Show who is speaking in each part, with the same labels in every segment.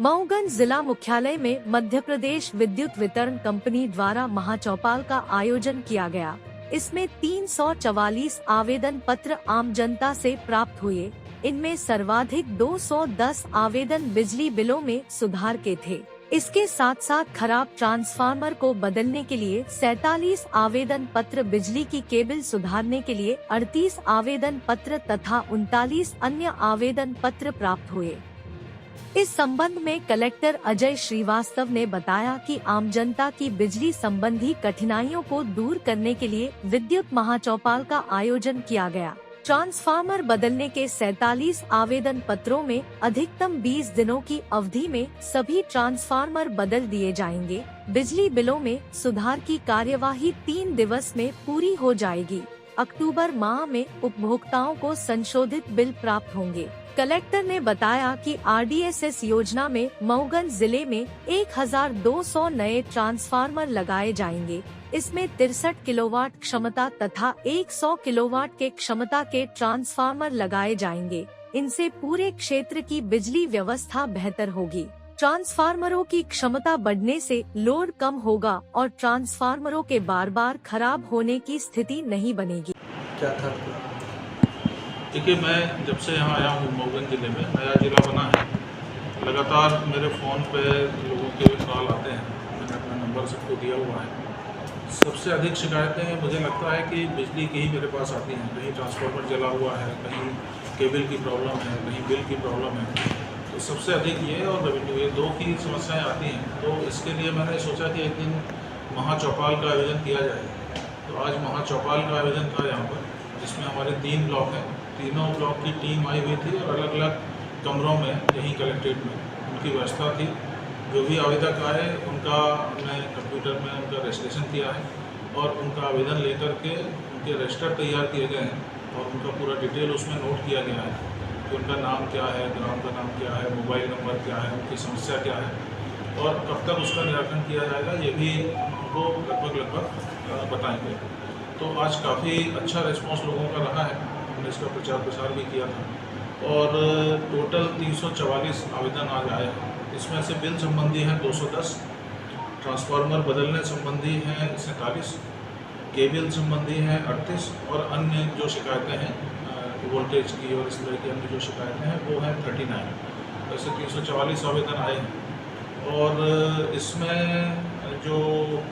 Speaker 1: मऊगंज जिला मुख्यालय में मध्य प्रदेश विद्युत वितरण कंपनी द्वारा महाचौपाल का आयोजन किया गया। इसमें 344 आवेदन पत्र आम जनता से प्राप्त हुए। इनमें सर्वाधिक 210 आवेदन बिजली बिलों में सुधार के थे। इसके साथ साथ खराब ट्रांसफार्मर को बदलने के लिए 47 आवेदन पत्र, बिजली की केबल सुधारने के लिए 38 आवेदन पत्र तथा 39 अन्य आवेदन पत्र प्राप्त हुए। इस संबंध में कलेक्टर अजय श्रीवास्तव ने बताया कि आम जनता की बिजली संबंधी कठिनाइयों को दूर करने के लिए विद्युत महाचौपाल का आयोजन किया गया। ट्रांसफार्मर बदलने के 47 आवेदन पत्रों में अधिकतम 20 दिनों की अवधि में सभी ट्रांसफार्मर बदल दिए जाएंगे। बिजली बिलों में सुधार की कार्यवाही 3 दिवस में पूरी हो जाएगी। अक्टूबर माह में उपभोक्ताओं को संशोधित बिल प्राप्त होंगे। कलेक्टर ने बताया कि RDSS योजना में मऊगंज जिले में 1200 नए ट्रांसफार्मर लगाए जाएंगे। इसमें 63 किलोवाट क्षमता तथा 100 किलोवाट के क्षमता के ट्रांसफार्मर लगाए जाएंगे। इनसे पूरे क्षेत्र की बिजली व्यवस्था बेहतर होगी। ट्रांसफार्मरों की क्षमता बढ़ने से लोड कम होगा और ट्रांसफार्मरों के बार बार खराब होने की स्थिति नहीं बनेगी।
Speaker 2: क्या था? देखिए, मैं जब से यहाँ आया हूँ मऊगंज जिले में, नया जिला बना है, लगातार मेरे फ़ोन पे लोगों के कॉल आते हैं। मैंने अपना नंबर सबको दिया हुआ है। सबसे अधिक शिकायतें मुझे लगता है कि बिजली की ही मेरे पास आती हैं। कहीं ट्रांसफार्मर जला हुआ है, कहीं केबल की प्रॉब्लम है, कहीं बिल की प्रॉब्लम है। तो सबसे अधिक ये और रेवेन्यू, ये दो की समस्याएँ आती हैं। तो इसके लिए मैंने सोचा कि एक दिन महाचौपाल का आयोजन किया जाए। तो आज महाचौपाल का आयोजन था यहाँ पर, जिसमें हमारे 3 ब्लॉक हैं। तीनों ब्लॉक की टीम आई हुई थी और अलग अलग कमरों में, यहीं कलेक्ट्रेट में उनकी व्यवस्था थी। जो भी आवेदक आए उनका हमने कंप्यूटर में उनका रजिस्ट्रेशन किया है और उनका आवेदन लेकर के उनके रजिस्टर तैयार किए गए हैं और उनका पूरा डिटेल उसमें नोट किया गया है कि उनका नाम क्या है, ग्राम का नाम क्या है, मोबाइल नंबर क्या है, उनकी समस्या क्या है और कब तक उसका निराकरण किया जाएगा, ये भी उनको लगभग बताएंगे। तो आज काफ़ी अच्छा रिस्पॉन्स लोगों का रहा है। हमने इसका प्रचार प्रसार भी किया था और टोटल 344 आवेदन आज आए हैं। इसमें से बिल संबंधी हैं 210, ट्रांसफार्मर बदलने संबंधी हैं 47, केबल संबंधी हैं 38 और अन्य जो शिकायतें हैं वोल्टेज की और इस तरह की अन्य जो शिकायतें हैं वो हैं 39। ऐसे 344 आवेदन आए हैं और इसमें जो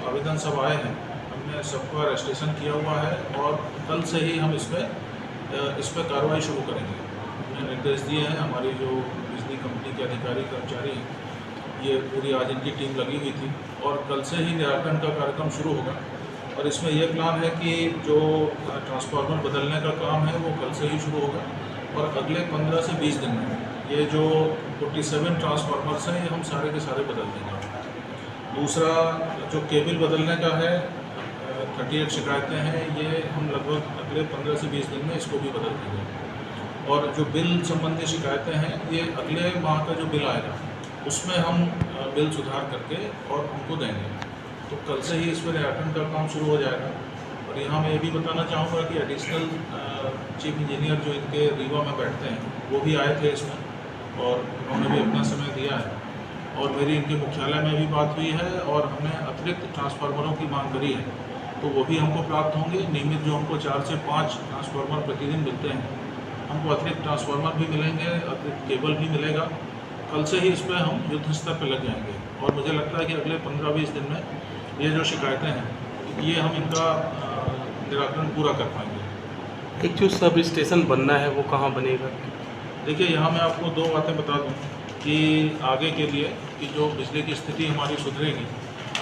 Speaker 2: आवेदन सब आए हैं हमने सबका रजिस्ट्रेशन किया हुआ है और कल से ही हम इस पर कार्रवाई शुरू करेंगे। हमने निर्देश दिए हैं। हमारी जो बिजली कंपनी के अधिकारी कर्मचारी हैं, ये पूरी आज इनकी टीम लगी हुई थी और कल से ही निराकरण का कार्यक्रम शुरू होगा। और इसमें यह प्लान है कि जो ट्रांसफार्मर बदलने का काम है वो कल से ही शुरू होगा और अगले 15 से 20 दिन में ये जो 47 ट्रांसफार्मर्स हैं ये हम सारे के सारे बदल देंगे। दूसरा जो केबल बदलने का है, 38 शिकायतें हैं, ये हम लगभग अगले 15 से 20 दिन में इसको भी बदल देंगे। और जो बिल संबंधी शिकायतें हैं, ये अगले माह का जो बिल आएगा उसमें हम बिल सुधार करके और उनको देंगे। तो कल से ही इस पर निराकरण का काम शुरू हो जाएगा। और यहाँ मैं ये भी बताना चाहूँगा कि एडिशनल चीफ इंजीनियर जो इनके रीवा में बैठते हैं वो भी आए थे इसमें और उन्होंने भी अपना समय दिया है और मेरी इनके मुख्यालय में भी बात हुई है और हमने अतिरिक्त ट्रांसफार्मरों की मांग करी है तो वो भी हमको प्राप्त होंगे। नियमित जो हमको 4 से 5 ट्रांसफार्मर प्रतिदिन मिलते हैं, हमको अतिरिक्त ट्रांसफार्मर भी मिलेंगे, अतिरिक्त केबल भी मिलेगा। कल से ही इसमें हम युद्ध स्तर पर लग जाएंगे और मुझे लगता है कि अगले 15-20 दिन में ये जो शिकायतें हैं ये हम इनका निराकरण पूरा कर पाएंगे।
Speaker 3: एक जो सब स्टेशन बनना है वो कहाँ बनेगा?
Speaker 2: देखिए, यहाँ मैं आपको 2 बातें बता दूँ कि आगे के लिए कि जो बिजली की स्थिति हमारी सुधरेगी,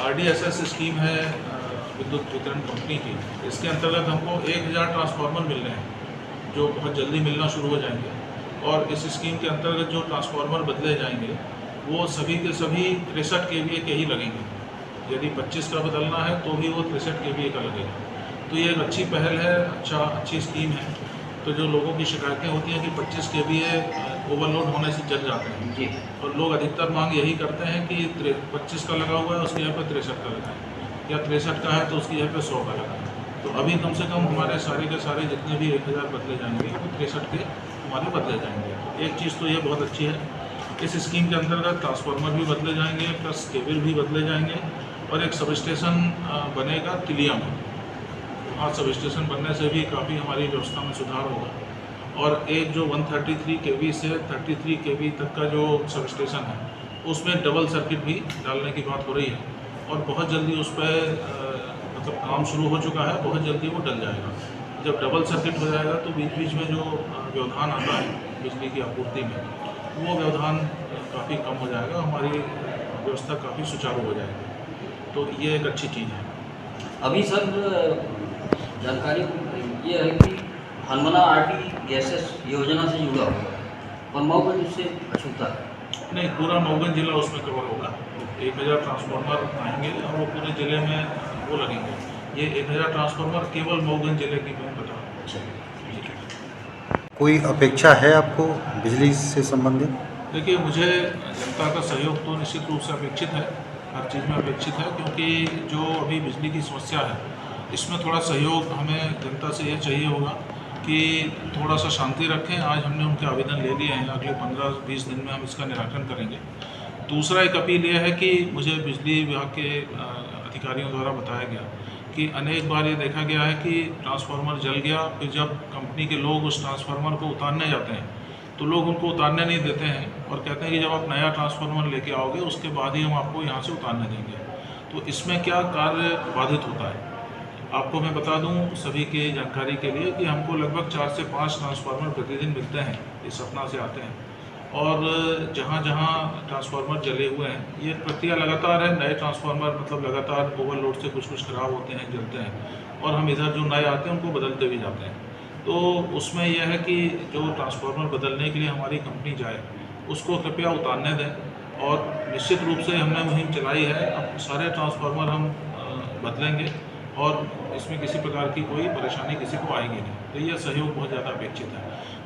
Speaker 2: RDSS स्कीम है विद्युत वितरण कंपनी की। इसके अंतर्गत हमको 1000 ट्रांसफार्मर मिल रहे हैं जो बहुत जल्दी मिलना शुरू हो जाएंगे और इस स्कीम के अंतर्गत जो ट्रांसफार्मर बदले जाएंगे वो सभी के सभी 63 kVA के ही लगेंगे। यदि 25 का बदलना है तो भी वो 63 kVA का लगेगा। तो ये एक अच्छी पहल है, अच्छी स्कीम है। तो जो लोगों की शिकायतें होती हैं कि 25 kVA ओवरलोड होने से जल जाते हैं जी, और लोग अधिकतर मांग यही करते हैं कि 25 का लगा हुआ है उसकी जगह पर 63 का लगाएं या 63 का है तो उसकी जगह पर 100 का लगाएं। तो अभी कम से कम हमारे सारे के सारे जितने भी 1000 बदले जाएंगे वो 63 के हमारे बदले जाएंगे। एक चीज़ तो ये बहुत अच्छी है। इस स्कीम के अंतर्गत ट्रांसफार्मर भी बदले जाएंगे, प्लस केबल भी बदले जाएंगे और एक सब स्टेशन बनेगा तिलिया में। वहाँ सब स्टेशन बनने से भी काफ़ी हमारी व्यवस्था में सुधार होगा। और एक जो 133 kV से 33 kV तक का जो सब स्टेशन है उसमें डबल सर्किट भी डालने की बात हो रही है और बहुत जल्दी उस पर मतलब काम शुरू हो चुका है, बहुत जल्दी वो डल जाएगा। जब डबल सर्किट हो जाएगा तो बीच बीच में जो व्यवधान आता है बिजली की आपूर्ति में, वो व्यवधान काफ़ी कम हो जाएगा, हमारी व्यवस्था काफ़ी सुचारू हो जाएगी। तो ये एक अच्छी चीज़ है।
Speaker 4: अभी सर जानकारी ये है कि हनुमाना RT गैसेस योजना से जुड़ा हुआ और मऊगंज उससे अछूता है।
Speaker 2: नहीं, पूरा मऊगंज जिला उसमें कवर होगा। 1000 ट्रांसफार्मर आएंगे और वो पूरे ज़िले में वो लगेंगे। ये 1000 ट्रांसफार्मर केवल मऊगंज जिले की मैं बता रहा हूँ।
Speaker 5: कोई अपेक्षा है आपको बिजली से संबंधित?
Speaker 2: देखिए, मुझे जनता का सहयोग तो निश्चित रूप से अपेक्षित है, हर चीज़ में अपेक्षित है, क्योंकि जो अभी बिजली की समस्या है इसमें थोड़ा सहयोग हमें जनता से ये चाहिए होगा कि थोड़ा सा शांति रखें। आज हमने उनके आवेदन ले लिए हैं, अगले 15-20 दिन में हम इसका निराकरण करेंगे। दूसरा एक अपील यह है कि मुझे बिजली विभाग के अधिकारियों द्वारा बताया गया कि अनेक बार ये देखा गया है कि ट्रांसफार्मर जल गया, फिर जब कंपनी के लोग उस ट्रांसफार्मर को उतारने जाते हैं तो लोग उनको उतारने नहीं देते हैं और कहते हैं कि जब आप नया ट्रांसफार्मर लेके आओगे उसके बाद ही हम आपको यहाँ से उतारने देंगे। तो इसमें क्या कार्य बाधित होता है? आपको मैं बता दूं सभी की जानकारी के लिए कि हमको लगभग 4 से 5 ट्रांसफार्मर प्रतिदिन मिलते हैं, ये सपना से आते हैं। और जहाँ जहाँ ट्रांसफार्मर जले हुए हैं, ये प्रक्रिया लगातार है। नए ट्रांसफार्मर मतलब लगातार ओवरलोड से कुछ खराब होते हैं, जलते हैं और हम इधर जो नए आते हैं उनको बदलते भी जाते हैं। तो उसमें यह है कि जो ट्रांसफार्मर बदलने के लिए हमारी कंपनी जाए उसको कृपया उतारने दें। और निश्चित रूप से हमने मुहिम चलाई है, अब सारे ट्रांसफार्मर हम बदलेंगे और इसमें किसी प्रकार की कोई परेशानी किसी को आएगी नहीं। तो यह सहयोग बहुत ज़्यादा अपेक्षित है।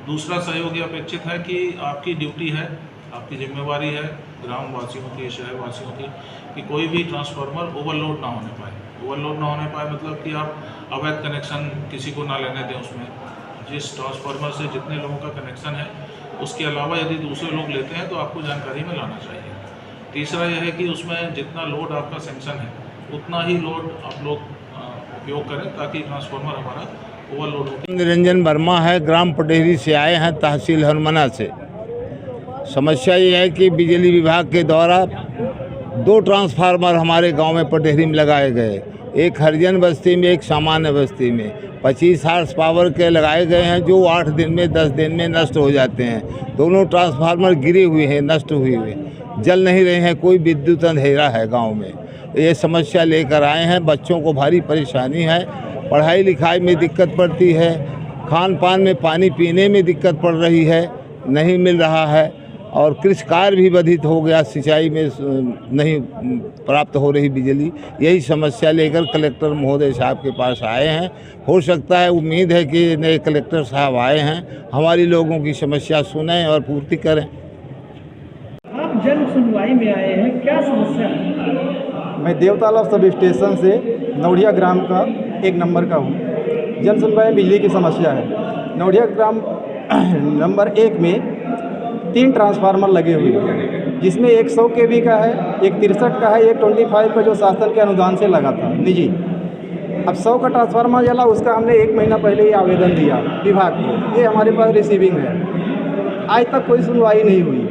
Speaker 2: दूसरा सहयोग ये अपेक्षित है कि आपकी ड्यूटी है, आपकी जिम्मेवारी है ग्रामवासियों की, शहरवासियों की, कि कोई भी ट्रांसफार्मर ओवरलोड ना होने पाए। ओवरलोड ना होने पाए मतलब कि आप अवैध कनेक्शन किसी को ना लेने दें। उसमें जिस ट्रांसफार्मर से जितने लोगों का कनेक्शन है उसके अलावा यदि दूसरे लोग लेते हैं तो आपको जानकारी में लाना चाहिए। तीसरा यह है कि उसमें जितना लोड आपका सेंक्शन है उतना ही लोड आप लोग उपयोग करें ताकि ट्रांसफार्मर हमारा ओवरलोड हो।
Speaker 6: निरंजन वर्मा है, ग्राम पटेहरी से आए हैं, तहसील हनुमाना से। समस्या ये है कि बिजली विभाग के द्वारा 2 ट्रांसफार्मर हमारे गांव में पटेहरी में लगाए गए, एक हरिजन बस्ती में, एक सामान्य बस्ती में। 25 हार्स पावर के लगाए गए हैं जो 8 दिन में 10 दिन में नष्ट हो जाते हैं। दोनों ट्रांसफार्मर गिरे हुए हैं, नष्ट हुए हुए, जल नहीं रहे हैं, कोई विद्युत अंधेरा है गांव में। ये समस्या लेकर आए हैं। बच्चों को भारी परेशानी है, पढ़ाई लिखाई में दिक्कत पड़ती है, खान पान में, पानी पीने में दिक्कत पड़ रही है, नहीं मिल रहा है। और कृषि कार्य भी बाधित हो गया, सिंचाई में नहीं प्राप्त हो रही बिजली। यही समस्या लेकर कलेक्टर महोदय साहब के पास आए हैं। हो सकता है, उम्मीद है कि नए कलेक्टर साहब आए हैं, हमारी लोगों की समस्या सुनें और पूर्ति करें।
Speaker 7: आप जन सुनवाई में आए हैं, क्या समस्या है?
Speaker 8: मैं देवतालाब सब स्टेशन से नौड़िया ग्राम का 1 नंबर का हूँ। जन सुनवाई में बिजली की समस्या है। नौड़िया ग्राम नंबर 1 में 3 ट्रांसफार्मर लगे हुए हैं, जिसमें एक 100 kV का है, एक 63 का है, एक 25 का जो शासन के अनुदान से लगा था निजी। अब 100 का ट्रांसफार्मर जला, उसका हमने 1 महीना पहले ही आवेदन दिया विभाग को, ये हमारे पास रिसीविंग है। आज तक कोई सुनवाई नहीं हुई।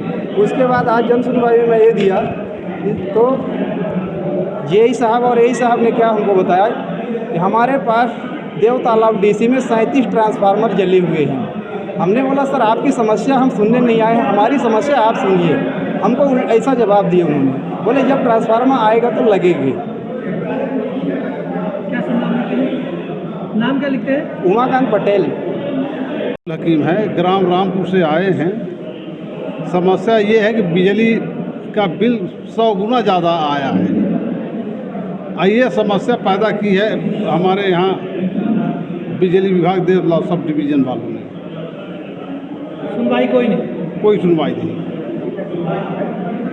Speaker 8: उसके बाद आज जन सुनवाई में मैं ये दिया तो जेई साहब और एई साहब ने क्या हमको बताया कि हमारे पास देवतालाब DC में 37 ट्रांसफार्मर जले हुए हैं। हमने बोला सर आपकी समस्या हम सुनने नहीं आए हैं, हमारी समस्या आप सुनिए। हमको ऐसा जवाब दिया उन्होंने, बोले जब ट्रांसफार्मर आएगा तो लगेगी।
Speaker 7: क्या नाम क्या लिखते हैं?
Speaker 8: उमाकांत पटेल
Speaker 9: हकीम है, ग्राम रामपुर से आए हैं। समस्या ये है कि बिजली का बिल 100 गुना ज़्यादा आया है। ये समस्या पैदा की है हमारे यहाँ बिजली विभाग देवतालाब सब डिवीज़न वालों ने।
Speaker 7: सुनवाई कोई नहीं?
Speaker 9: कोई सुनवाई नहीं।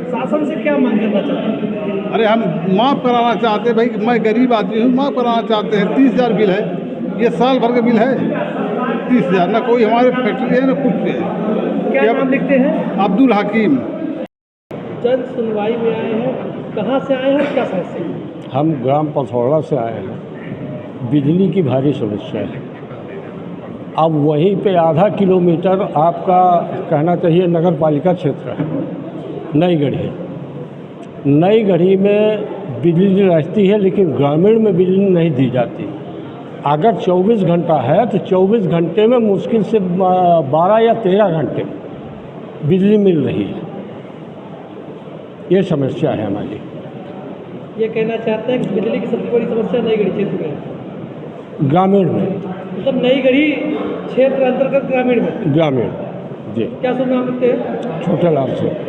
Speaker 7: शासन से क्या मांग करना चाहते हैं?
Speaker 9: अरे हम माफ़ कराना चाहते हैं भाई, मैं गरीब आदमी हूँ, माफ़ कराना चाहते हैं। 30,000 बिल है, ये साल भर का बिल है 30,000। ना कोई हमारे फैक्ट्री है ना कुछ है।
Speaker 7: क्या नाम लिखते हैं?
Speaker 9: अब्दुल हकीम।
Speaker 7: जन सुनवाई में आए हैं, कहाँ से आए हैं और क्या समस्या है?
Speaker 10: हम ग्राम पथौड़ा से आए हैं। बिजली की भारी समस्या है। अब वहीं पे आधा किलोमीटर आपका कहना चाहिए नगर पालिका क्षेत्र है, नई गढ़ी। नई गढ़ी में बिजली रहती है लेकिन ग्रामीण में बिजली नहीं दी जाती। अगर 24 घंटा है तो 24 घंटे में मुश्किल से 12 या 13 घंटे बिजली मिल रही है। ये समस्या है हमारी।
Speaker 7: ये कहना चाहते हैं कि बिजली की सबसे बड़ी समस्या नई गढ़ी क्षेत्र में है।
Speaker 10: ग्रामीण में,
Speaker 7: मतलब नई गढ़ी क्षेत्र अंतर्गत ग्रामीण में।
Speaker 10: ग्रामीण जी।
Speaker 7: क्या सुन नाम रखते हैं?
Speaker 10: छोटे लाभ से।